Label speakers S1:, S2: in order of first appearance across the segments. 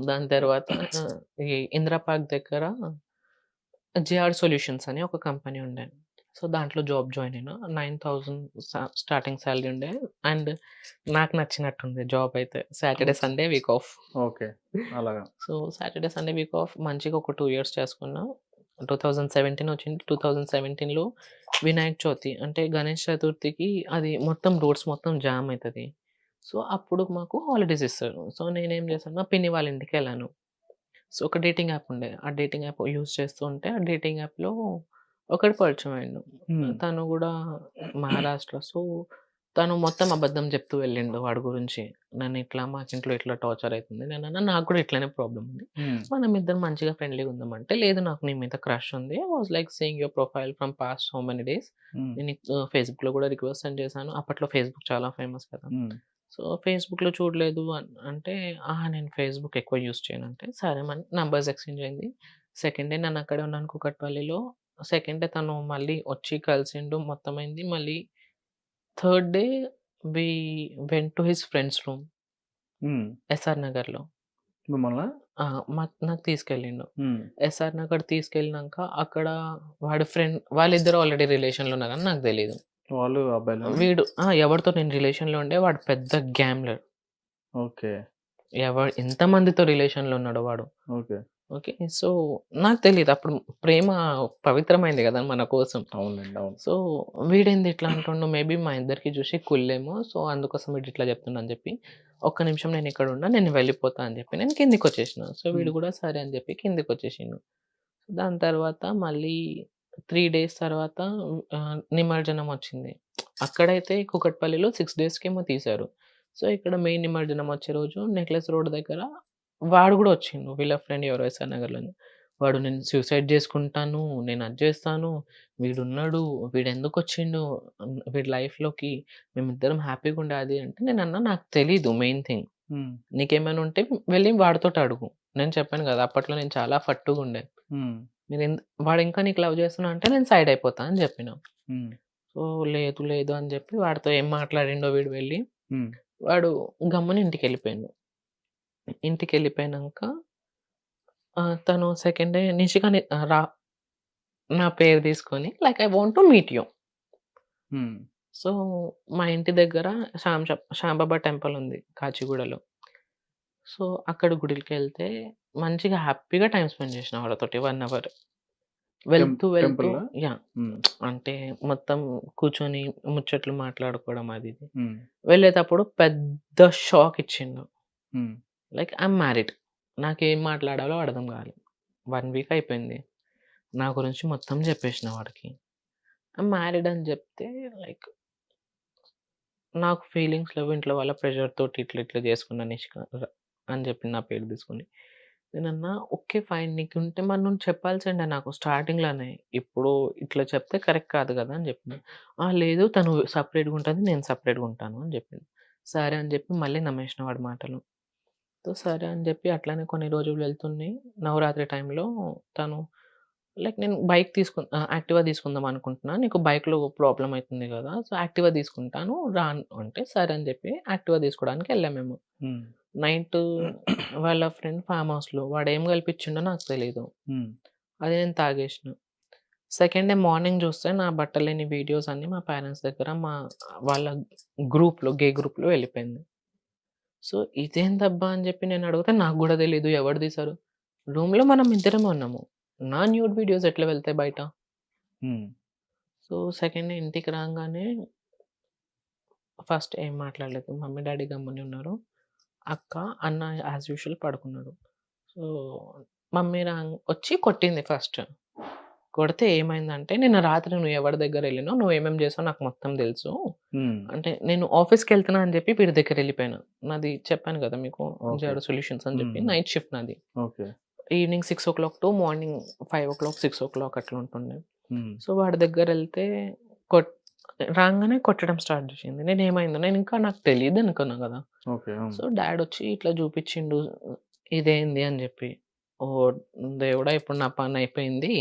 S1: దాని తర్వాత ఈ ఇందిరా పార్క్ దగ్గర జేఆర్ సొల్యూషన్స్ అని ఒక కంపెనీ ఉండే. సో, దాంట్లో జాబ్ జాయిన్ అయినా. 9,000 స్టార్టింగ్ సాలరీ ఉండే. అండ్ నాకు నచ్చినట్టుంది జాబ్ అయితే. Saturday,
S2: okay.
S1: Sunday week off.
S2: Okay. అలాగా.
S1: So, Saturday, Sunday week off మంచిగా ఒక 2 ఇయర్స్ చేసుకున్నా. 2017 వచ్చింది. 2017లో వినాయక చవితి అంటే గణేష్ చతుర్థికి అది మొత్తం రోడ్స్ మొత్తం జామ్ అయితది. సో, అప్పుడు మాకు హాలిడేస్ ఇస్తారు. సో, నేనేం చేశాను, మా పిన్ని వాళ్ళ ఇంటికెళ్ళాను. సో, ఒక డేటింగ్ యాప్ ఉండే. ఆ డేటింగ్ యాప్ యూజ్ చేస్తూ ఉంటే, ఆ డేటింగ్ యాప్‌లో ఒకడు పరిచయం అయిండు.
S2: హ్మ్.
S1: తను గూడా మహారాష్ట్ర. సో, తను మొత్తం అబద్ధం చెప్తూ వెళ్ళిండు వాడి గురించి. నన్నిట్లా మాకింట్లో ఇట్లా టార్చర్ అయితుంది. నేనన్నా నాకు కూడా ఇట్లనే ప్రాబ్లమ్ ఉంది.
S2: హ్మ్.
S1: మనమిద్దరం మంచిగా ఫ్రెండ్లీగా ఉందాం అంటే, లేదు నాకు నీ మీద క్రష్ ఉంది. I was like seeing your profile from past so many days.
S2: హ్మ్.
S1: నేను నీకు ఫేస్‌బుక్‌లో కూడా రిక్వెస్ట్ సెండ్ చేశాను. అప్పట్లో ఫేస్‌బుక్ చాలా ఫేమస్ కదా!
S2: హ్మ్.
S1: సో, ఫేస్‌బుక్‌లో చూడలేదు అంటే, నేను ఫేస్‌బుక్ ఎక్కువ యూజ్ చేయనంటే, సరే నంబర్స్ ఎక్స్‌చేంజ్ అయింది. సెకండ్ డే నన్నక్కడే ఉన్నాను కూకట్పల్లిలో. సెకండ్ డే తను మళ్ళీ వచ్చి కలిసిండు. మొత్తం అయింది. మళ్ళీ third day we went to his friends room
S2: hmm.
S1: ఎస్ఆర్ నగర్‌లో.
S2: మిమ్మల్నా?
S1: ఆ! నాకు తీసుకెళ్ళిండు.
S2: హ్మ్.
S1: ఎస్ఆర్ నగర్ తీసుకెళ్ళినంక అక్కడ వాడి ఫ్రెండ్ వాళ్ళిద్దరూ ఆల్రెడీ రిలేషన్‌లో ఉన్నారని నాకు తెలీదు.
S2: వాళ్ళు అబ్బాయిలేనా?
S1: ఎవరితో నేను రిలేషన్‌లో ఉండే వాడు పెద్ద గ్యామ్లర్.
S2: ఓకే.
S1: ఎంతమందితో రిలేషన్‌లో ఉన్నాడో వాడు.
S2: ఓకే.
S1: ఓకే. సో, నాకు తెలీదు. అప్పుడు ప్రేమ పవిత్రమైంది గదా! మన కోసం.
S2: అవునులెండి. అవును.
S1: సో, వీడేంది ఇట్లా అంటుండు, మేబీ మా ఇద్దరికి చూసి కుళ్ళేమో. సో, అందుకోసం వీడిట్లా చెప్తుండు అని చెప్పి, ఒక్క నిమిషం నేనిక్కడున్నా, నేను వెళ్ళిపోతా అని చెప్పి నేను కిందికొచ్చేసినా. సో,
S2: హ్మ్.
S1: వీడు గూడా సరే అని చెప్పి కిందికొచ్చేసిండు. దాని తర్వాత మళ్ళీ 3 డేస్ తర్వాత నిమజ్జనం వచ్చింది. అక్కడైతే కూకట్పల్లిలో 6 డేస్‌కేమో తీశారు. సో, ఇక్కడ మెయిన్ నిమజ్జనం వచ్చే రోజు నెక్లెస్ రోడ్ దగ్గర వాడు గూడా వచ్చిండు. వీళ్ళ ఫ్రెండ్ ఎవరో ఎస్ఆర్ నగర్‌లోని. వాడు నేను సూసైడ్ జేసుకుంటాను, నేను అది జేస్తాను, వీడున్నాడు, వీడెందుకొచ్చిండు వీడి లైఫ్‌లోకి, మేమిద్దరం హ్యాపీగుండే అది అంటే నేనన్నా నాకు తెలీదు మెయిన్ థింగ్.
S2: హ్మ్.
S1: నీకేమైనా ఉంటే వెళ్లి వాడితోటి అడుగు. నేను చెప్పాను గదా! అప్పట్లో నేను చాలా ఫట్టుగుండే.
S2: హ్మ్.
S1: వాడింకా నీకు లవ్ చేస్తున్నా అంటే నేను సైడ్ అయిపోతా అని జెప్పిన.
S2: హ్మ్.
S1: సో, లేదు, లేదు అని జెప్పి వాడితో ఏం మాట్లాడిండో వీడు వెళ్ళి,
S2: హ్మ్.
S1: వాడు గమ్మున ఇంటికెళ్ళిపోయిండు. ఇంటికెళ్ళిపోయినంక తను సెకండ్ డే నిషిక నా పేరు తీసుకొని like I want to meet you.
S2: హ్మ్.
S1: సో, మా ఇంటి దగ్గర సాంబాబా టెంపుల్ ఉంది కాచిగూడలో. సో, అక్కడ గుడికెళ్తే మంచిగా హ్యాపీగా టైమ్ స్పెండ్ చేసిన వాడితోటి 1 అవర్. వెళ్తూ
S2: టెంపుల్‌లా?
S1: యాహ్!
S2: హ్మ్.
S1: అంటే మొత్తం కూర్చొని ముచ్చట్లు మాట్లాడుకోవడం అది ఇది.
S2: హ్మ్.
S1: వెళ్ళేటప్పుడు పెద్ద షాక్ ఇచ్చిండు.
S2: హ్మ్.
S1: Like I'm married. నాకేం మాట్లాడాలో అర్థం కాలే. 1 వీక్ అయిపోయింది. నా గురించి మొత్తం చెప్పేసిన వాడికి. ఐయామ్ మ్యారీడ్ అని చెప్తే లైక్ నాకు ఫీలింగ్స్ లేవు. ఇంట్లో వాళ్ళ ప్రెషర్ తోటి ఇట్లా ఇట్లా చేసుకున్నా నిష్క అని చెప్పి నా పేరు తీసుకొని. నేనన్నా ఓకే. ఫైన్ నీకుంటే మరి నువ్వు చెప్పాల్సిండే నాకు స్టార్టింగ్‌లోనే. ఇప్పుడు ఇట్లా చెప్తే కరెక్ట్ కాదు కదా! అని చెప్పిన. లేదు తను సెపరేట్‌గా ఉంటది. నేను సెపరేట్‌గా ఉంటాను అని చెప్పిండు. సరే అని చెప్పి మళ్ళీ నమ్మేసిన వాడి మాటలు. సో, సరే అని జెప్పి అట్లనే కొన్ని రోజులు వెళ్తున్నాయి. నవరాత్రి టైంలో తను లైక్ నేను యాక్టివా తీసుకుందాం అనుకుంటున్నా. నీకు బైక్‌లో ప్రాబ్లమ్ అయితుంది గదా! సో, యాక్టివా తీసుకుంటాను రా అంటే, సరే అని జెప్పి యాక్టివా తీసుకోవడానికి ఎళ్ళాం మేము.
S2: హ్మ్.
S1: నైట్ వాళ్ళ ఫ్రెండ్ ఫార్మ్ హౌస్‌లో వాడేం కల్పించిండో నాకు తెలీదు.
S2: హ్మ్.
S1: అది నేను తాగేసిన. సెకండ్ డే మార్నింగ్ జూస్తే నా బట్టలేని వీడియోస్ అన్నీ మా పేరెంట్స్ దగ్గర వాళ్ళ గే గ్రూప్‌లో వెళ్ళిపోయింది. సో, ఇదేందబ్బా! అని జెప్పి నేనడిగితే నాకు గూడా తెలీదు ఎవరు తీశారు. రూమ్‌లో మనం ఇద్దరమే ఉన్నాము. నా న్యూడ్ వీడియోస్ ఎట్లా వెళ్తాయి బయట?
S2: హ్మ్.
S1: సో, సెకండ్ డే ఇంటికి రాంగానే ఫస్ట్ ఏం మాట్లాడలేదు. మమ్మీ, డ్యాడీ గమ్మునే ఉన్నారు. అక్క, అన్న యాజ్ యూజువల్ పడుకున్నాడు. సో, మమ్మీ వచ్చి కొట్టింది ఫస్ట్. కొడితే ఏమైందంటే, "నిన్న రాత్రి నువ్వు ఎవరి దగ్గరెళ్ళినావు, నువ్వేమేం చేసావో నాకు మొత్తం తెలుసు."
S2: హ్మ్.
S1: అంటే నేను ఆఫీస్‌కెళ్తున్నా అని జెప్పి వీడి దగ్గరెళ్ళిపోయాను. నాది చెప్పాను గదా మీకు
S2: ఓకే.
S1: జేఆర్ సొల్యూషన్స్ అని
S2: హ్మ్.
S1: జెప్పి
S2: హ్మ్.
S1: నైట్ షిఫ్ట్ నాది.
S2: ఓకే.
S1: ఈవినింగ్ 6:00 టు మార్నింగ్ 5:00, 6:00 అట్లా ఉంటుండే.
S2: హ్మ్.
S1: సో, వాడి దగ్గరెళ్తే కొట్ రాంగానే కొట్టడం స్టార్ట్ జేసింది. నేనింకా నాకు తెలీదనుకున్నా గదా!
S2: ఓకే. హ్మ్.
S1: సో, డ్యాడొచ్చి ఇట్లా జూపిచ్చిండు. ఇదేంది అని జెప్పి. ఓహ్! దేవుడా! ఇప్పుడు నా పనయిపోయింది.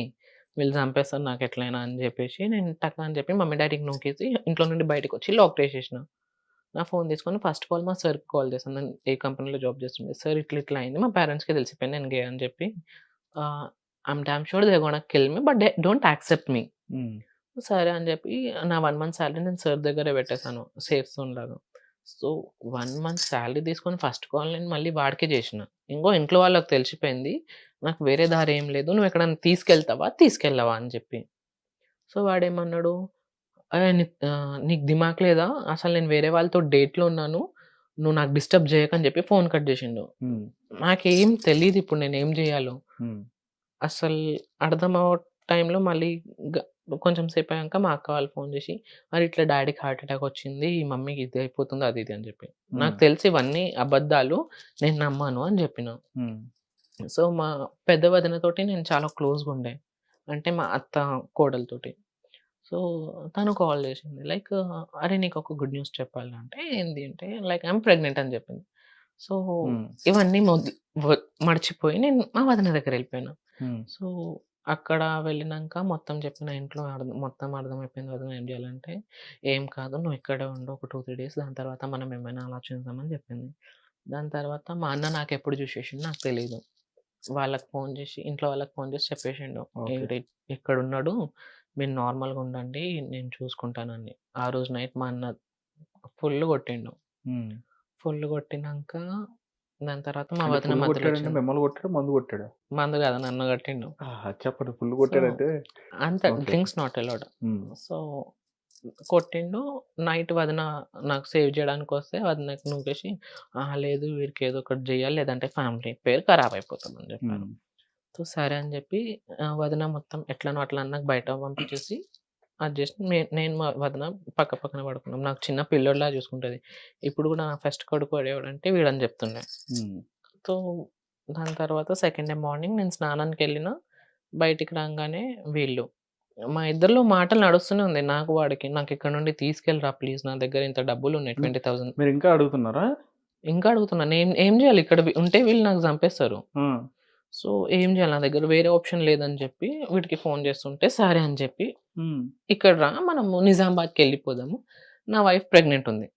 S1: వీళ్ళు చంపేస్తారు నాకెట్లైనా అని జెప్పేసి నేను టక అని జెప్పి మమ్మీ డ్యాడీకి నూకేసి ఇంట్లో నుండి బయటకొచ్చి లాక్ చేసేసిన. నా ఫోన్ తీసుకొని ఫస్ట్ కాల్ మా సార్‌కి కాల్ చేశాను. నేను ఏ కంపెనీలో జాబ్ చేస్తుండే. సార్ ఇట్లా అయింది. మా పేరెంట్స్‌కి తెలిసిపోయింది నేను గే అని చెప్పి I'm damn sure they are gonna kill me but they don't accept me.
S2: Hmm.
S1: సరే అని చెప్పి నా 1 మంత్ సాలరీ నేను సార్ దగ్గరే పెట్టేసాను. సేఫ్ జోన్‌లాగా. సో, 1 మంత్ సాలరీ తీసుకొని ఫస్ట్ కాల్ నేను మళ్ళీ వాడికే చేసిన. ఇంట్లో వాళ్ళకి తెలిసిపోయింది. నాకు వేరే దారి ఏం లేదు. నువ్వు ఎక్కడైనా తీసుకెళ్తావా? తీసుకెళ్ళవా? అని చెప్పి. సో, వాడేమన్నాడు, నీకు దిమాక్ లేదా? అసలు నేను వేరే వాళ్ళతో డేట్‌లో ఉన్నాను. నువ్వు నాకు డిస్టర్బ్ చేయకని చెప్పి ఫోన్ కట్ చేసిండు.
S2: హ్మ్.
S1: నాకేం తెలీదు ఇప్పుడు నేనేం జేయాలో.
S2: హ్మ్.
S1: అసలు అర్థమవ్వ టైంలో మళ్ళీ గ కొంచెం సేపయ్యాక మా అక్క వాళ్ళు ఫోన్ చేసి, "అరే! ఇట్లా డ్యాడీకి హార్ట్ అటాక్ వచ్చింది. ఈ మమ్మీకి ఇది అయిపోతుంది." అది ఇది అని చెప్పి. నాకు
S2: హ్మ్.
S1: తెలిసి ఇవన్నీ అబద్ధాలు. నేను నమ్మను అని చెప్పిన.
S2: హ్మ్.
S1: సో, మా పెద్ద వదినతోటి నేను చాలా క్లోజ్‌గుండే. అంటే మా అత్త కోడలుతోటి. సో, తను కాల్ చేసింది. లైక్, "అరే! నీకొక గుడ్ న్యూస్ చెప్పాలి" అంటే, "ఏంది?" అంటే, లైక్ ఐయామ్ ప్రెగ్నెంట్ అని చెప్పింది. సో,
S2: హ్మ్.
S1: ఇవన్నీ వ మర్చిపోయి నేను మా వదిన దగ్గరెళ్ళిపోయాను.
S2: హ్మ్.
S1: సో, అక్కడ వెళ్ళినంక మొత్తం చెప్పిన. ఇంట్లో మొత్తం అర్థమైపోయింది. వదిన ఏం చేయాలంటే, "ఏం కాదు నువ్వు ఇక్కడే ఉండు ఒక 2, 3 డేస్. దాని తర్వాత మనం ఏమైనా ఆలోచిద్దామని" చెప్పింది. దాని తర్వాత మా అన్న నాకెప్పుడు చూసేసిండో నాకు తెలీదు. వాళ్ళకి ఫోన్ చేసి ఇంట్లో వాళ్ళకి ఫోన్ చేసి చెప్పేసిండు.
S2: ఓకే.
S1: "ఈడు ఇక్కడున్నాడు. మీరు నార్మల్‌గా ఉండండి. నేను చూసుకుంటానని." ఆ రోజు నైట్ మా అన్న ఫుల్ కొట్టిండు.
S2: హ్మ్.
S1: ఫుల్ కొట్టినంక దాని తర్వాత మా
S2: అంటే
S1: వదిన
S2: ఫుల్
S1: మధ్యలో
S2: కొట్టాడంటే
S1: వచ్చింది.
S2: మిమ్మల్ని కొట్టాడా? మందు కొట్టాడా?
S1: మందు కాదు నన్ను కొట్టిండు.
S2: ఆహా! చెప్పండి. ఫుల్
S1: సో,
S2: కొట్టాడంటే
S1: అంత
S2: okay. Okay.
S1: Drinks not allowed.
S2: హ్మ్.
S1: సో, కొట్టిండు. నైట్ వదిన నాకు సేవ్ జేయడానికొస్తే వదినకి నూకేసి, "అహా! లేదు వీడికి ఏదో ఒకటి జేయాలి. లేదంటే ఫ్యామిలీ పేరు ఖరాబ్ అయిపోతదని" జెప్పారు.
S2: హ్మ్.
S1: సో, సరే అని జెప్పి వదిన మొత్తం ఎట్లనో అట్లా నాకు బయటకి పంపించేసి అది జస్ట్ నేను మా వదిన పక్క పక్కన పడుకున్నాం. నాకు చిన్న పిల్లోడిలా చూసుకుంటది. ఇప్పుడు గూడా నా ఫస్ట్ కొడుకు ఎవడంటే వీడని జెప్తుండే.
S2: హ్మ్.
S1: సో, దాని తర్వాత సెకండ్ డే మార్నింగ్ నేను స్నానానికెళ్ళినా. బయటికి రాంగానే వీళ్ళు. మా ఇద్దరిలో మాటలు నడుస్తూనే ఉంది. నాకు వాడికి. "నాకిక్కడి నుండి తీసుకెళ్ళిరా ప్లీజ్. నా దగ్గర ఇంత డబ్బులున్నాయి
S2: హ్మ్.
S1: 20,000."
S2: మీరింకా అడుగుతున్నారా?
S1: ఇంకా అడుగుతున్నా. నేను ఏం జేయాలి? ఇక్కడ ఉంటే వీళ్ళు నాకు చంపేస్తారు.
S2: ఆ!
S1: సో, ఏం జేయాలి? నా దగ్గర వేరే ఆప్షన్ లేదని జెప్పి వీడికి ఫోన్ చేస్తుంటే, సరే అని చెప్పి,
S2: హ్మ్.
S1: "ఇక్కడ రా మనము నిజామాబాద్‌కెళ్ళిపోదాము. నా వైఫ్ ప్రెగ్నెంట్ ఉంది."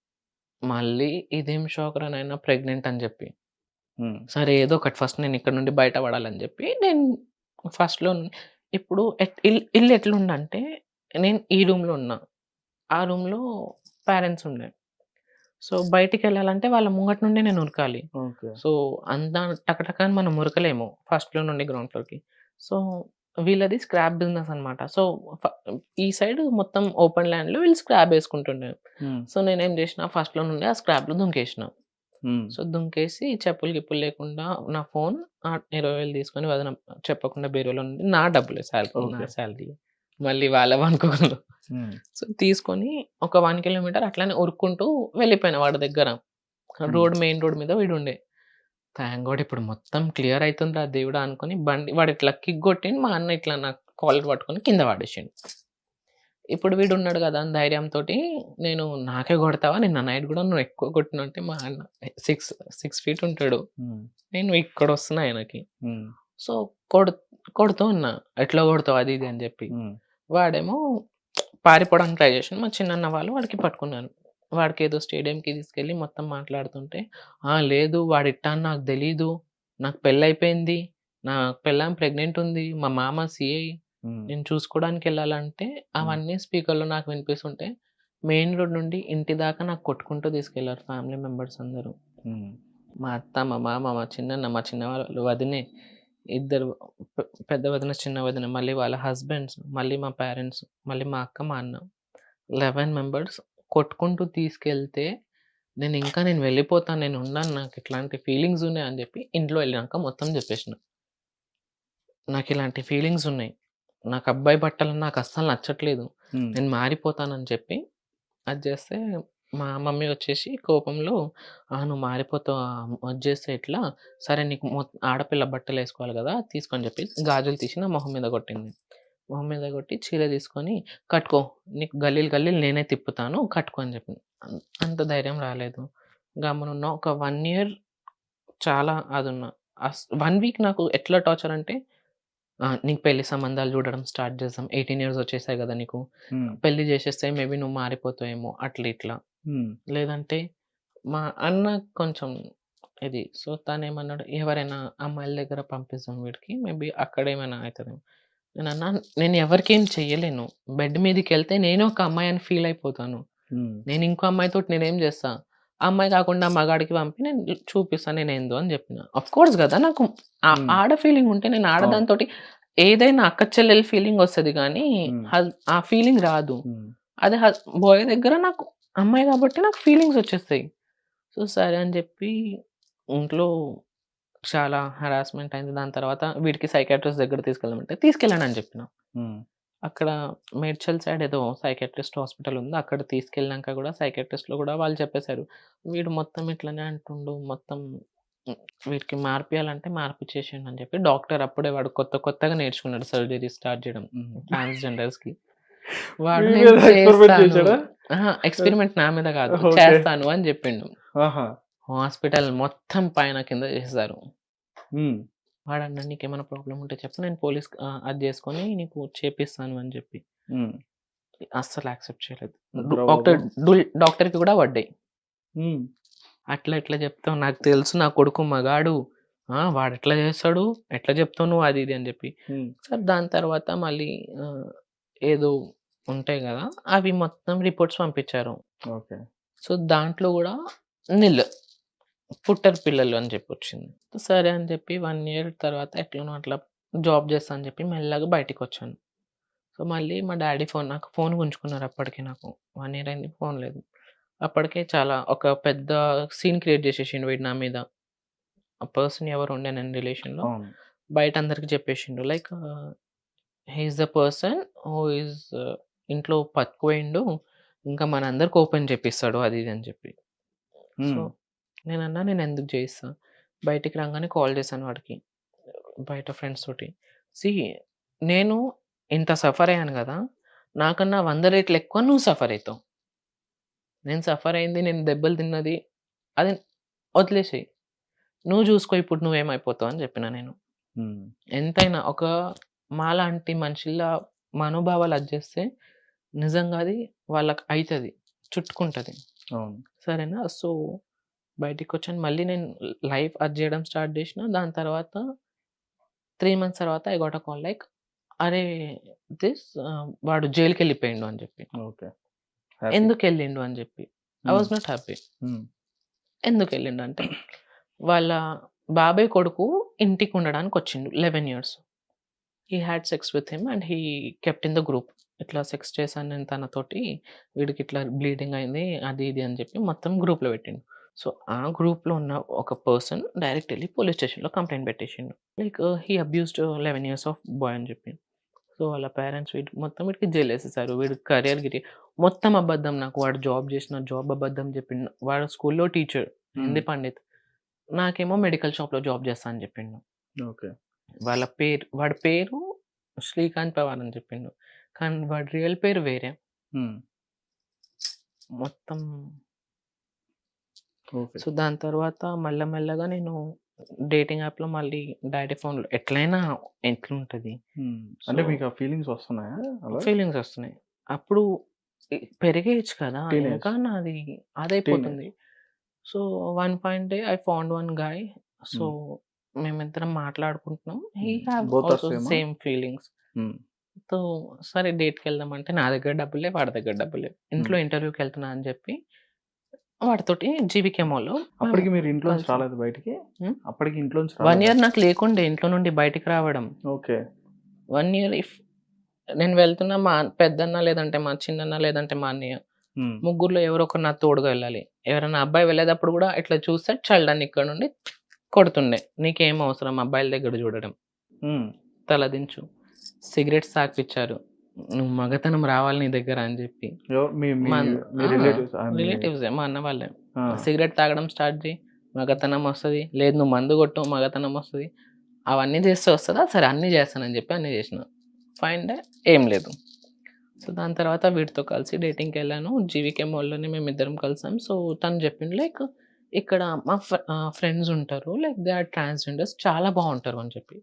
S1: మళ్ళీ ఇదేం షాక్‌రా నాయనా ప్రెగ్నెంట్ అని జెప్పి.
S2: హ్మ్.
S1: సరే ఏదో ఒకటి ఫస్ట్ నేను ఇక్కడి నుండి బయట పడాలని జెప్పి నేను ఫస్ట్‌లో ఇప్పుడు ఇల్లు ఎట్లుందంటే నేను ఈ రూమ్‌లో ఉన్నా. ఆ రూమ్‌లో పేరెంట్స్ ఉండే. సో, బయటికెళ్ళాలంటే వాళ్ళ ముంగట నుండే నేను ఉరకాలి.
S2: ఓకే.
S1: సో, అంత టకటక అని మనం ఉరకలేము ఫస్ట్ ఫ్లోర్ నుండి గ్రౌండ్ ఫ్లోర్‌కి. సో, వీళ్ళది స్క్రాప్ బిజినెస్ అన్నమాట. సో, ఫ ఈ సైడ్ మొత్తం ఓపెన్ ల్యాండ్‌లో వీళ్ళు స్క్రాప్ ఏసుకుంటుండే.
S2: హ్మ్.
S1: సో, నేనేం జేసినా ఫస్ట్ ఫ్లోర్ నుండి ఆ స్క్రాప్‌లో దుంకేసిన.
S2: హ్మ్.
S1: సో, దుంకేసి చెప్పులు గిప్పులు లేకుండా నా ఫోన్ 20,000 తీసుకొని వదిన చెప్పకుండా బీరువాలో నుండి నా డబ్బులే నా
S2: ఓకే.
S1: సాలరీ. మళ్ళీ వాళ్ళవనుకోకుండా.
S2: హ్మ్.
S1: సో, తీసుకొని ఒక 1 కిలోమీటర్ అట్లనే ఉరుక్కుంటూ వెళ్ళిపోయినా వాడి దగ్గర.
S2: హ్మ్.
S1: మెయిన్ రోడ్ మీద వీడుండే. థాంక్ గాడ్ ఇప్పుడు మొత్తం క్లియర్ అయితుందిరా దేవుడా! అనుకోని బండి వాడిట్లా కిక్ గొట్టిండు. మా అన్న ఇట్లా నా కాలర్ పట్టుకొని కింద పడేసిండు. ఇప్పుడు వీడున్నాడు గదా! అని ధైర్యంతోటి నేను నాకే కొడతావా? నిన్న నైట్ గూడా నువ్వు ఎక్కువ కొట్టినంటే మా అన్న 6 ఫీట్ ఉంటాడు.
S2: హ్మ్.
S1: నేను ఇక్కడొస్తున్నా ఆయనకి.
S2: హ్మ్.
S1: సో, కొడు కొడుతూ ఉన్నా. ఎట్లా కొడతావు అది ఇది అని జెప్పి.
S2: హ్మ్.
S1: వాడేమో పారిపోవడానికి ట్రై చేసిండు. మా చిన్నన్న వాళ్ళు వాడికి పట్టుకున్నారు. వాడికేదో స్టేడియంకి తీసుకెళ్ళి మొత్తం మాట్లాడుతుంటే, "ఆ! లేదు వాడిట్టా అని నాకు తెలీదు. నాకు పెళ్లయిపోయింది. నా పెళ్ళాం ప్రెగ్నెంట్ ఉంది. మా మామ సీఐ.
S2: హ్మ్.
S1: నేను చూసుకోవడానికెళ్ళాలంటే"
S2: హ్మ్.
S1: అవన్నీ స్పీకర్‌లో నాకు వినిపిస్తుంటే, మెయిన్ రోడ్ నుండి ఇంటి దాకా నాకు కొట్టుకుంటూ తీసుకెళ్లారు ఫ్యామిలీ మెంబర్స్ అందరూ.
S2: హ్మ్.
S1: మా అత్త, మా మామ, మా చిన్నన్న, మా చిన్న వాళ్ళు వదినే, ఇద్దరు పెద్ద వదిన, చిన్న వదిన, మళ్ళీ వాళ్ళ హస్బెండ్స్, మళ్ళీ మా పేరెంట్స్, మళ్ళీ మా అక్క, మా అన్న. 11 మెంబర్స్ కొట్టుకుంటూ తీసుకెళ్తే, నేను వెళ్ళిపోతాను. నేనుండను. నాకిట్లాంటి ఫీలింగ్స్ ఉన్నాయని జెప్పి ఇంట్లో ఎళ్ళినాక మొత్తం జెప్పేసిన. నాకిలాంటి ఫీలింగ్స్ ఉన్నాయి. నాకు అబ్బాయి బట్టలు నాకస్సలు నచ్చట్లేదు.
S2: హ్మ్.
S1: నేను మారిపోతానని చెప్పి అది జేస్తే మా మమ్మీ వచ్చేసి కోపంలో "నువ్వు మారిపోతావా? వచ్చేస్తే ఎట్లా? సరే నీకు ఆడపిల్ల బట్టలేసుకోవాలి గదా! తీసుకో" అని చెప్పి గాజులు తీసి నా మొహం మీద కొట్టింది. మొహం మీద కొట్టి చీర తీసుకొని "కట్టుకో. నీకు గల్లీలు గల్లీలు నేనే తిప్పుతాను. కట్టుకో" అని చెప్పింది. అంత ధైర్యం రాలేదు. గమ్మునున్న ఒక 1 ఇయర్ చాలా అదున్నా. 1 వీక్ నాకు ఎట్లా టార్చర్ అంటే నీకు పెళ్లి సంబంధాలు చూడడం స్టార్ట్ చేసాం. 18 ఇయర్స్ వచ్చేసాయి గదా! నీకు.
S2: హ్మ్.
S1: పెళ్లి చేసేస్తే మేబీ నువ్వు మారిపోతావేమో అట్లా ఇట్లా.
S2: హ్మ్.
S1: లేదంటే మా అన్న కొంచెం ఇది. సో, తనేమన్నాడు, "ఎవరైనా అమ్మాయిల దగ్గర పంపిస్తాం వీడికి. మేబీ అక్కడేమైనా అయితదేమో." నేనన్నా, "నేను ఎవరికేం చెయ్యలేను. బెడ్ మీదకెళ్తే నేనే ఒక అమ్మాయి అని ఫీల్ అయిపోతాను.
S2: హ్మ్.
S1: నేను ఇంకో అమ్మాయితోటి నేనేం చేస్తా? ఆ అమ్మాయి కాకుండా మగాడికి పంపి నేను చూపిస్తా నేనేందో" అని చెప్పిన. ఆఫ్‌కోర్స్ గదా! నాకు
S2: హ్మ్.
S1: ఆడ ఫీలింగ్ ఉంటే నేను
S2: అవును.
S1: ఆడదానితోటి ఏదైనా అక్క చెల్లెల ఫీలింగ్ వస్తది గానీ,
S2: హ్మ్.
S1: ఆ ఫీలింగ్ రాదు.
S2: హ్మ్.
S1: అదే బాయ్ దగ్గర నాకు అమ్మాయి కాబట్టి నాకు ఫీలింగ్స్ వచ్చేస్తాయి. సో, సరే అని జెప్పి ఇంట్లో చాలా హరాస్మెంట్ అయింది. దాని తర్వాత వీడికి సైకియాట్రిస్ట్ దగ్గరికి తీసుకెళ్ళమంటే తీసుకెళ్ళానని జెప్పిన.
S2: హ్మ్.
S1: అక్కడ మేడ్చల్ సైడ్ ఏదో సైకియాట్రిస్ట్ హాస్పిటల్ ఉంది. అక్కడ తీసుకెళ్ళినాక గూడా సైకియాట్రిస్ట్‌లో గూడా వాళ్ళు చెప్పేసారు. వీడు మొత్తం ఇట్లనే అంటుండు. మొత్తం హ్మ్. వీడికి మార్పియాలంటే మార్పిచ్చేసేయండి అని జెప్పి డాక్టర్ అప్పుడే వాడు కొత్తగా నేర్చుకున్నాడు సర్జరీ స్టార్ట్ జేయడం
S2: హ్మ్.
S1: ట్రాన్స్‌జెండర్స్‌కి. వాడు
S2: మీ
S1: నేను
S2: మీద ఎక్స్‌పెరిమెంట్
S1: చేస్తాను.
S2: చేసాడా?
S1: అహా! ఎక్స్‌పెరిమెంట్ నా మీద గాదు.
S2: ఓకే.
S1: చేస్తాను అని జెప్పిండు.
S2: ఆహా!
S1: హాస్పిటల్ మొత్తం పైన కింద చేసేసారు.
S2: హ్మ్.
S1: వాడన్నాడు, "నీకేమైనా ప్రాబ్లమ్ ఉంటే చెప్పు నేను అది జేసుకొని నీకు చేపిస్తాను" అని జెప్పి.
S2: హ్మ్.
S1: అస్సలు యాక్సెప్ట్ చేయలేదు. డు
S2: వద్దురా బాబు!
S1: డాక్టర్ డాక్టర్‌కి గూడా పడ్డాయి.
S2: హ్మ్.
S1: "అట్లా ఎట్లా జెప్తావు? నాకు తెలుసు నా కొడుకు మగాడు. వాడెట్లా జేస్తాడు? ఎట్లా జెప్తావు నువ్వు?" అది ఇది అని జెప్పి.
S2: హ్మ్.
S1: సరే దాని తర్వాత మళ్ళీ ఏదో ఉంటాయి గదా! అవి మొత్తం రిపోర్ట్స్ పంపించారు.
S2: ఓకే.
S1: సో, దాంట్లో గూడా నిల్. పుట్టరు పిల్లలు అని జెప్పొచ్చింది. సరే అని జెప్పి 1 ఇయర్ తర్వాత ఎట్లనో అట్లా జాబ్ జేస్తా అని జెప్పి మెల్లగా బయటికొచ్చాను. సో, మళ్ళీ మా డ్యాడీ నాకు ఫోన్ గుంజుకున్నారు అప్పటికి నాకు. 1 ఇయర్ అయింది ఫోన్ లేదు. అప్పటికే చాలా ఒక పెద్ద సీన్ క్రియేట్ జేసేసిండు వీడు నా మీద. ఆ పర్సన్ ఎవరు ఉండే నేను రిలేషన్‌లో
S2: అవును.
S1: బయట అందరికి జెప్పేసిండు. Like he is the person who is ఇంట్లో పట్టుకుపోయిండు. ఇంకా మనందరికి ఓపెన్ జేపిస్తాడు అది ఇది అని జెప్పి. సో,
S2: హ్మ్.
S1: నేనన్నా నేనెందుకు జేయిస్తా? బయటికి రాంగానే కాల్ చేశాను వాడికి. బయట ఫ్రెండ్స్ తోటి. సీ నేను ఇంత సఫర్ అయ్యాను గదా! నాకన్నా 100 రెట్లు ఎక్కువ నువ్వు సఫర్ అయితావు. నేను సఫర్ అయింది, నేను దెబ్బలు తిన్నది అది వదిలేసేయి. నువ్వు జూసుకో ఇప్పుడు నువ్వేమైపోతావు అని జెప్పిన నేను.
S2: హ్మ్.
S1: ఎంతైనా ఒక మాలాంటి మనుషుల మనోభావాలు అడ్జేస్తే నిజంగా అది వాళ్ళకి అయితది. చుట్టుకుంటది.
S2: అవును.
S1: సరేనా? సో, బయటికొచ్చాను. మళ్ళీ నేను లైఫ్ అది జేయడం స్టార్ట్ జేషిన. దాని తర్వాత 3 మంత్స్ తర్వాత I got a call like అరే! వాడు జైలుకెళ్ళిపోయిండు అని జెప్పి.
S2: ఓకే. హ్యాపీ.
S1: ఎందుకెళ్ళిండు అని జెప్పి. I
S2: hmm.
S1: Was not happy.
S2: Hmm.
S1: ఎందుకెళ్ళిండంటే వాళ్ళ బాబాయ్ కొడుకు ఇంటికుండడానికొచ్చిండు 11 years. He had sex with him and he kept in the group. ఇట్లా సెక్స్ చేశాను నేను తనతోటి. వీడికిట్లా బ్లీడింగ్ అయింది. అది ఇది అని జెప్పి మొత్తం గ్రూప్‌లో పెట్టిండు. సో, ఆ గ్రూప్‌లో ఉన్న ఒక పర్సన్ డైరెక్ట్ ఎళ్లి పోలీస్ స్టేషన్‌లో కంప్లెయింట్ పెట్టేసిండు. Like he abused 11 years of boy అని జెప్పి. సో, వాళ్ళ పేరెంట్స్ మొత్తం వీడికి జైలేసేసారు. వీడి కెరియర్ మొత్తం అబద్ధం. నాకు వాడు జాబ్ జేసిన జాబ్ అబద్ధం జెప్పిండు. వాడు స్కూల్‌లో టీచర్.
S2: హ్మ్.
S1: హిందీ పండిత్. నాకేమో మెడికల్ షాప్‌లో జాబ్ జేస్తా అని జెప్పిండు.
S2: ఓకే.
S1: వాడి పేరు శ్రీకాంత్ పవార్ అని జెప్పిండు. కానీ వాడి రియల్ పేరు వేరే.
S2: హ్మ్.
S1: మొత్తం
S2: ఓకే.
S1: సో, దాని తర్వాత మెల్లగా నేను డేటింగ్ యాప్‌లో మళ్ళీ డ్యాడీ ఫోన్‌లో ఎట్లైనా ఎట్లుంటది.
S2: హ్మ్.
S1: సో,
S2: అంటే మీకు ఆ ఫీలింగ్స్ వస్తున్నాయా అలా?
S1: ఫీలింగ్స్ ఒస్తున్నాయి. అప్పుడు పెరిగే ఏజ్ కదా!
S2: టీనేజ్.
S1: ఇంకా నాది
S2: టీనేజ్.
S1: అదైపోతుంది. So, one fine day I found one guy. So,
S2: hmm.
S1: మేమిద్దరం మాట్లాడుకుంటున్నాం. He
S2: hmm.
S1: Have
S2: both are
S1: also
S2: సేమా?
S1: Same feelings.
S2: హ్మ్.
S1: సో, సరే డేట్‌కెళ్దామంటే నా దగ్గర డబ్బులు లేవు, వాడి దగ్గర డబ్బులు లేవు.
S2: హ్మ్.
S1: ఇంట్లో ఇంటర్వ్యూకెళ్తున్నా అని జెప్పి వాడితోటి జీవీకే మాల్‌లో మేము
S2: అప్పటికి మీరు ఇంట్లో నుంచి
S1: కలిసాం.
S2: రాలేదు బయటికి?
S1: హ్మ్.
S2: అప్పటికి ఇంట్లో నుంచి
S1: 1
S2: రాలేదా?
S1: ఇయర్ నాకు లేకుండే ఇంట్లో నుండి బయటికి రావడం.
S2: ఓకే.
S1: 1 ఇయర్ నేను వెళ్తున్నా మా పెద్దన్న లేదంటే మా చిన్నన్న లేదంటే మా అన్నయ్య.
S2: హ్మ్.
S1: ముగ్గురిలో ఎవరో ఒకరు నాతో తోడుగా వెళ్ళాలి. ఎవరైనా అబ్బాయి వెళ్ళేటప్పుడు గూడా ఇట్లా చూస్తే చల్లని ఇక్కడ నుండి కొడుతుండే. "నీకేం అవసరం అబ్బాయిల దగ్గర చూడడం.
S2: హ్మ్.
S1: తలదించు." సిగరెట్స్ తాగిపిచ్చారు. "నువ్వు మగతనం రావాలి నీ దగ్గర" అని జెప్పి.
S2: ఎవరు మీ మీ
S1: మా
S2: మీ
S1: ఆ!
S2: రిలేటివ్స్ మీ
S1: రిలేటివ్సే మా అన్న వాళ్ళే.
S2: ఆ!
S1: సిగరెట్ తాగడం స్టార్ట్ జెయి. మగతనం వస్తది. లేదు నువ్వు మందు కొట్టు మగతనం వస్తది. అవన్నీ చేస్తే వస్తదా? సరే అన్నీ చేస్తానని చెప్పి అన్నీ చేసినా. ఫైన్ డే ఏం లేదు. సో, దాని తర్వాత వీడితో కలిసి డేటింగ్‌కెళ్ళాను. జీవీకే మాల్‌లోనే మేమిద్దరం కలిసాం. సో, తను చెప్పిండు లైక్ ఇక్కడ మా ఫ్రెండ్స్ ఉంటారు. లైక్ దే ఆర్ ట్రాన్స్‌జెండర్స్ చాలా బావుంటారు అని చెప్పి.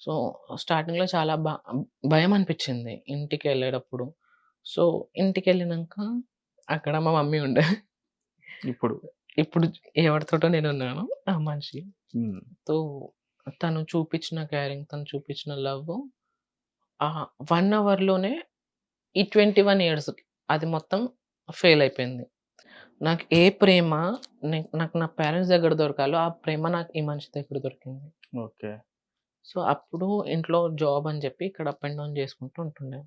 S1: సో, స్టార్టింగ్‌లో చాలా భయమనిపించింది ఇంటికెళ్ళేటప్పుడు. సో, ఇంటికెళ్ళినంక అక్కడ మా మమ్మీ ఉండే.
S2: ఇప్పుడు.
S1: ఇప్పుడు ఎవరితోటో నేనున్నాను. ఆ మనిషి.
S2: హ్మ్.
S1: సో, తను చూపించిన కేరింగ్, తను చూపించిన లవ్ 1 అవర్‌లోనే ఈ 21 ఇయర్స్‌కి అది మొత్తం ఫెయిల్ అయిపోయింది. నాకు ఏ ప్రేమ నాకు నా పేరెంట్స్ దగ్గర దొరకాలో, ఆ ప్రేమ నాకు ఈ మనిషి దగ్గర దొరికింది.
S2: ఓకే.
S1: సో, అప్పుడు ఇంట్లో జాబ్ అని చెప్పి ఇక్కడ అప్ అండ్ డౌన్ చేసుకుంటూ ఉంటుండే.